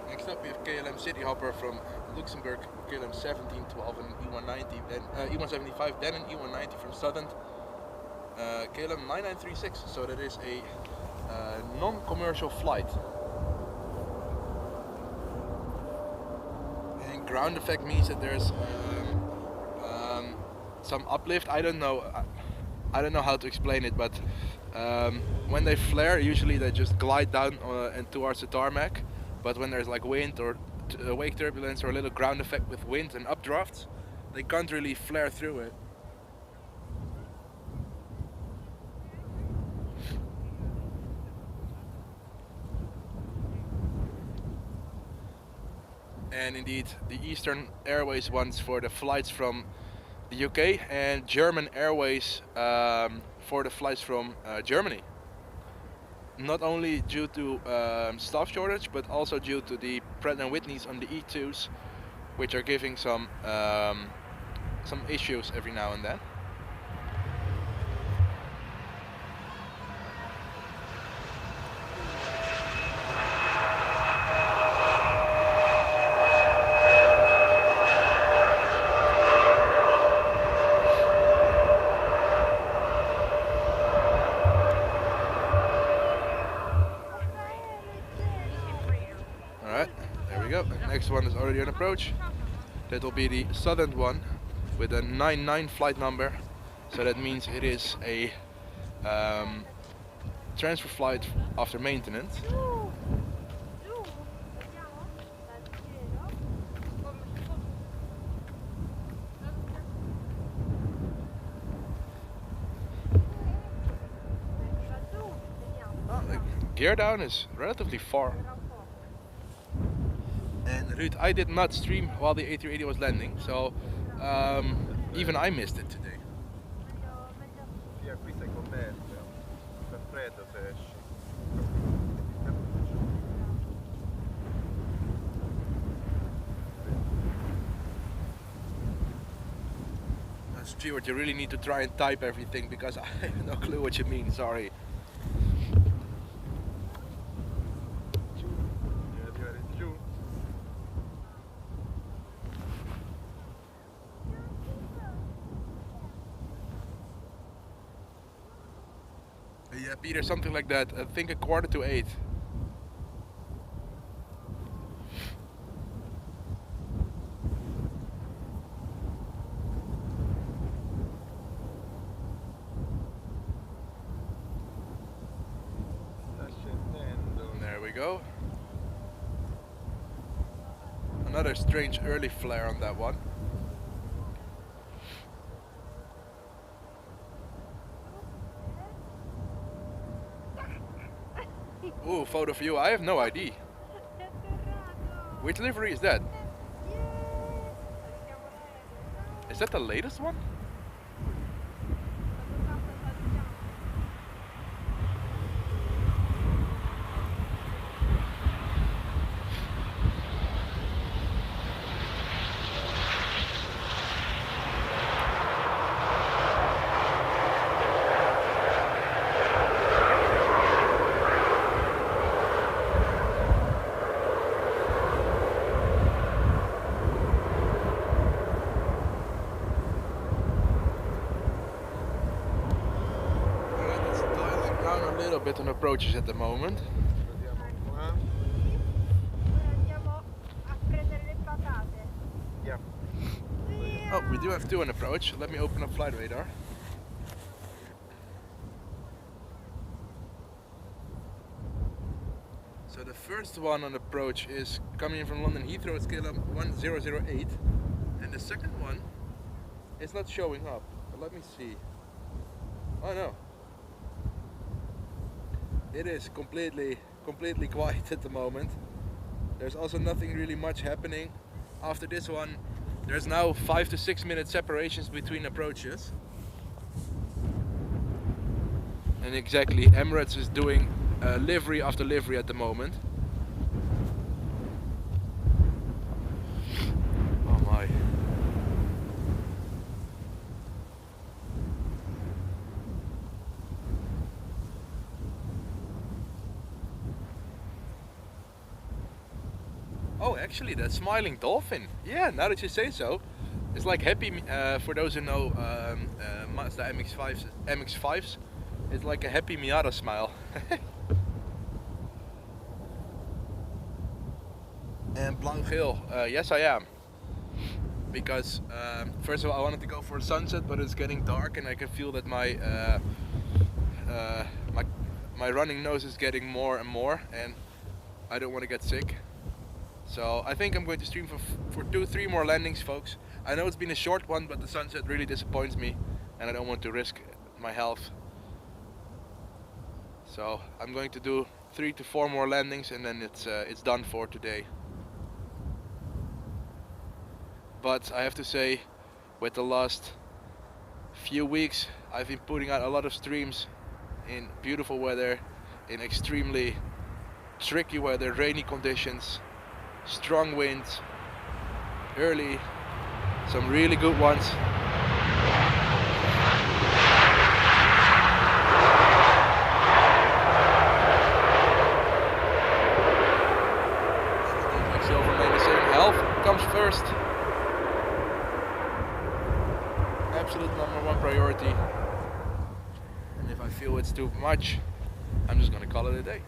Next up we have KLM City Hopper from Luxembourg, KLM 1712 and E190, then E175, then an E190 from Southern, KLM 9936. So that is a non-commercial flight. And ground effect means that there's some uplift. I don't know how to explain it, but when they flare, usually they just glide down and towards the tarmac. But when there's like wind or wake turbulence or a little ground effect with wind and updrafts, they can't really flare through it. And indeed, the Eastern Airways ones for the flights from the UK, and German Airways for the flights from Germany. Not only due to staff shortage, but also due to the Pratt & Whitneys on the E2s, which are giving some issues every now and then. Next one is already on approach. That will be the Southern one with a 99 flight number. So that means it is a transfer flight after maintenance. Oh, the gear down is relatively far. And Ruud, I did not stream while the A380 was landing, so even I missed it today. Stuart, you really need to try and type everything because I have no clue what you mean, sorry. Yeah, Peter, something like that. I think 7:45. There we go. Another strange early flare on that one. Ooh, photo view. I have no ID. Which livery is that? Is that the latest one? Bit on approaches at the moment. Oh, we do have two on approach. Let me open up flight radar. So the first one on approach is coming in from London Heathrow at scale 1008, and the second one is not showing up. But let me see. Oh no, it is completely quiet at the moment. There's also nothing really much happening. After this one, there's now 5 to 6 minute separations between approaches. And exactly, Emirates is doing livery after livery at the moment. Oh my. Oh, actually, that smiling dolphin. Yeah, now that you say so, it's like happy. For those who know Mazda MX-5s, it's like a happy Miata smile. And blauw-geel, yes I am. Because first of all, I wanted to go for a sunset, but it's getting dark, and I can feel that my running nose is getting more and more, and I don't want to get sick. So I think I'm going to stream for 2-3 more landings, folks. I know it's been a short one, but the sunset really disappoints me, and I don't want to risk my health. So I'm going to do 3 to 4 more landings, and then it's done for today. But I have to say, with the last few weeks, I've been putting out a lot of streams in beautiful weather, in extremely tricky weather, rainy conditions, strong winds, early, some really good ones. Health comes first. Absolute #1 priority. And if I feel it's too much, I'm just gonna call it a day.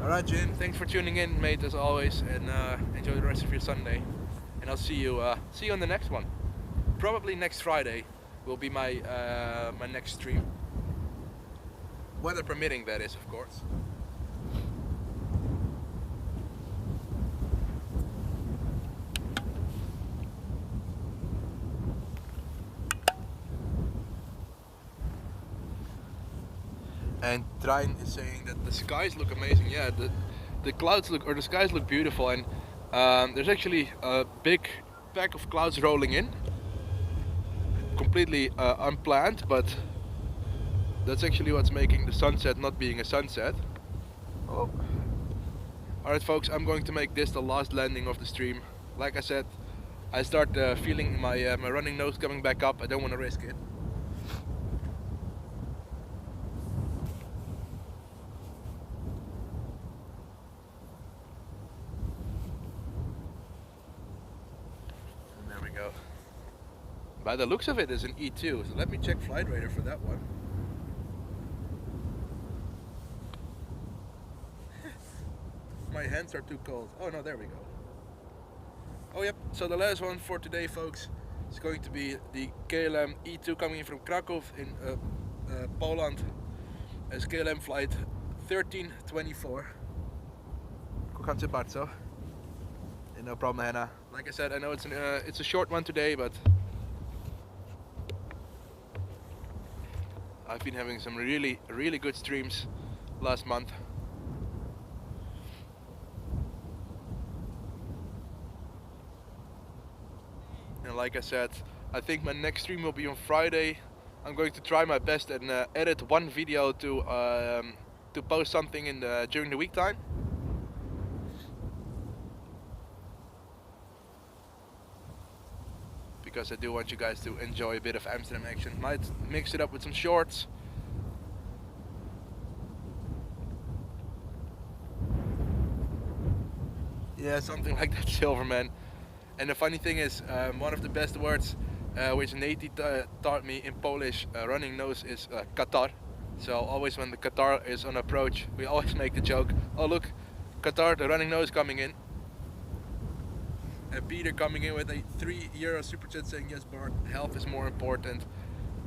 Alright Jim, thanks for tuning in, mate, as always, and enjoy the rest of your Sunday. And I'll see you on the next one. Probably next Friday will be my my next stream. Weather permitting, that is, of course. And Trein is saying that the skies look amazing. Yeah, the clouds look, or the skies look beautiful, and there's actually a big pack of clouds rolling in. Completely unplanned, but that's actually what's making the sunset not being a sunset. Oh. Alright folks, I'm going to make this the last landing of the stream. Like I said, I start feeling my my running nose coming back up. I don't want to risk it. By the looks of it, it's an E2, so let me check flight radar for that one. My hands are too cold. Oh no, there we go. Oh yep, so the last one for today, folks, is going to be the KLM E2 coming in from Krakow in Poland. As KLM flight 1324. Kocham cię bardzo. No problem, Hannah. Like I said, I know it's a short one today, but I've been having some really good streams last month. And like I said, I think my next stream will be on Friday. I'm going to try my best and edit one video to post something during the week time. Because I do want you guys to enjoy a bit of Amsterdam action. Might mix it up with some shorts. Yeah, something like that, Silverman. And the funny thing is, one of the best words which Nate taught me in Polish running nose is Qatar. So always when the Qatar is on approach, we always make the joke, oh look, Qatar, the running nose coming in. And Peter coming in with a €3 super chat saying, yes Bart, health is more important.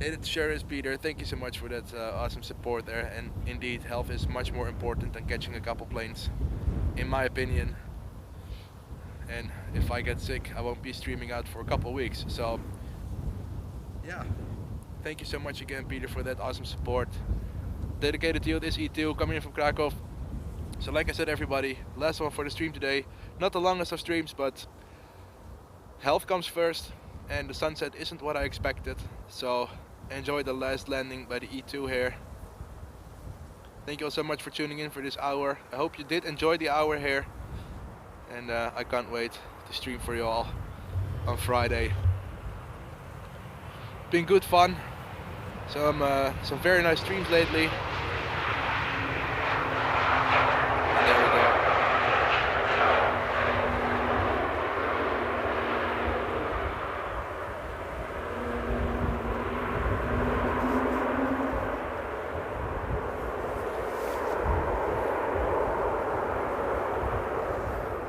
It sure is, Peter. Thank you so much for that awesome support there. And indeed, health is much more important than catching a couple planes, in my opinion. And if I get sick, I won't be streaming out for a couple weeks. So yeah, thank you so much again, Peter, for that awesome support. Dedicated to you, this E2 coming in from Krakow. So like I said, everybody, last one for the stream today. Not the longest of streams, but health comes first, and the sunset isn't what I expected. So enjoy the last landing by the E2 here. Thank you all so much for tuning in for this hour. I hope you did enjoy the hour here, and I can't wait to stream for you all on Friday. Been good fun. Some very nice streams lately. And there we go.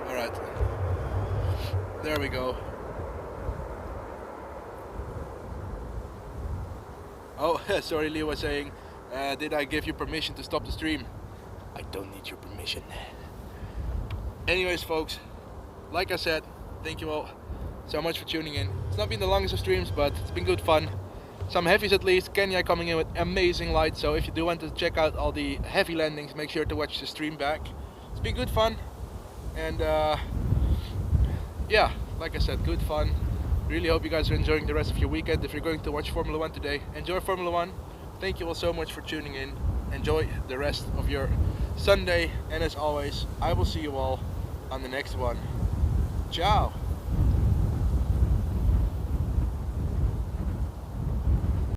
All right. There we go. Oh, sorry, Leo was saying, did I give you permission to stop the stream? I don't need your permission. Anyways, folks, like I said, thank you all so much for tuning in. It's not been the longest of streams, but it's been good fun. Some heavies at least. Kenya coming in with amazing lights, so if you do want to check out all the heavy landings, make sure to watch the stream back. It's been good fun, and yeah, like I said, good fun. Really hope you guys are enjoying the rest of your weekend. If you're going to watch Formula 1 today, enjoy Formula 1. Thank you all so much for tuning in. Enjoy the rest of your Sunday. And as always, I will see you all on the next one. Ciao!